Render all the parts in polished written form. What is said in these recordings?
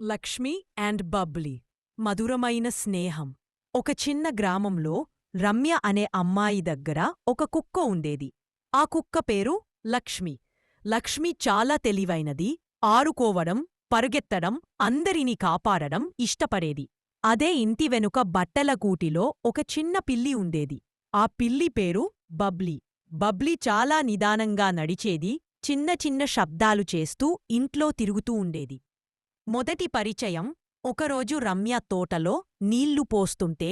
Lakshmi and Babli మధురమైన స్నేహం. ఒక చిన్న గ్రామంలో రమ్య అనే అమ్మాయి దగ్గర ఒక కుక్క ఉండేది. ఆ కుక్క పేరు లక్ష్మి. లక్ష్మి చాలా తెలివైనది, ఆడుకోవడం, పరుగెత్తడం, అందరినీ కాపాడడం ఇష్టపడేది. అదే ఇంటి వెనుక బట్టల గూటిలో ఒక చిన్న పిల్లి ఉండేది. ఆ పిల్లి పేరు బబ్లీ. బబ్లీ చాలా నిదానంగా నడిచేది, చిన్న చిన్న శబ్దాలు చేస్తూ ఇంట్లో తిరుగుతూ ఉండేది. మొదటి పరిచయం ఒకరోజు రమ్య తోటలో నీళ్లు పోస్తుంటే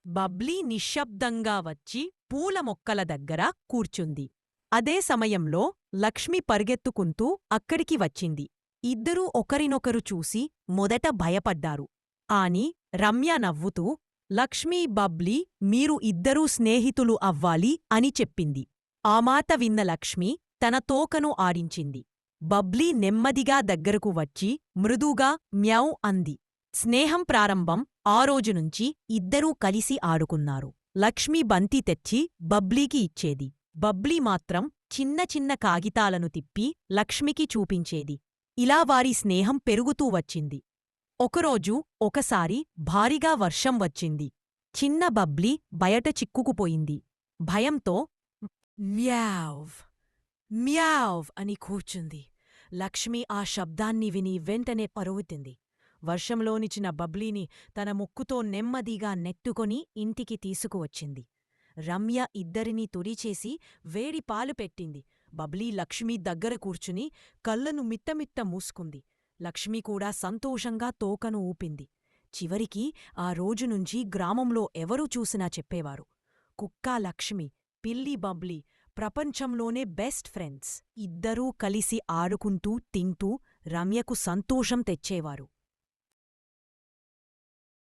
బబ్లీ నిశ్శబ్దంగా వచ్చి పూల మొక్కల దగ్గర కూర్చుంది. అదే సమయంలో లక్ష్మి పరిగెత్తుకుంటూ అక్కడికి వచ్చింది. ఇద్దరూ ఒకరినొకరు చూసి మొదట భయపడ్డారు. ఆని రమ్య నవ్వుతూ, లక్ష్మీ, బబ్లీ, మీరు ఇద్దరూ స్నేహితులు అవ్వాలి అని చెప్పింది. ఆ మాట విన్న లక్ష్మి తన తోకను ఆడించింది. బబ్లీ నెమ్మదిగా దగ్గరకు వచ్చి మృదుగా మ్యావ్ అంది. స్నేహం ప్రారంభం. ఆ రోజునుంచి ఇద్దరూ కలిసి ఆడుకున్నారు. లక్ష్మి బంతి తెచ్చి బబ్లీకి ఇచ్చేది. బబ్లీ మాత్రం చిన్న చిన్న కాగితాలను తిప్పి లక్ష్మికి చూపించేది. ఇలా వారి స్నేహం పెరుగుతూ వచ్చింది. ఒకరోజు ఒకసారి భారీగా వర్షం వచ్చింది. చిన్న బబ్లీ బయట చిక్కుకుపోయింది. భయంతో మ్యావ్ మ్యావ్ అని కూర్చుంది. లక్ష్మి ఆ శబ్దాన్ని విని వెంటనే పరుగుతింది. వర్షంలోని చిన్న బబ్లీని తన ముక్కుతో నెమ్మదిగా నెట్టుకొని ఇంటికి తీసుకువచ్చింది. రమ్య ఇద్దరినీ తుడిచేసి వేడి పాలు పెట్టింది. బబ్లీ లక్ష్మి దగ్గర కూర్చుని కళ్ళను మిట్టమిట్ట మూసుకుంది. లక్ష్మి కూడా సంతోషంగా తోకను ఊపింది. చివరికి ఆ రోజునుంచి గ్రామంలో ఎవరు చూసినా చెప్పేవారు, కుక్క లక్ష్మి, పిల్లి బబ్లీ ప్రపంచంలోనే బెస్ట్ ఫ్రెండ్స్. ఇద్దరూ కలిసి ఆడుకుంటూ తింటూ రమ్యకు సంతోషం తెచ్చేవారు.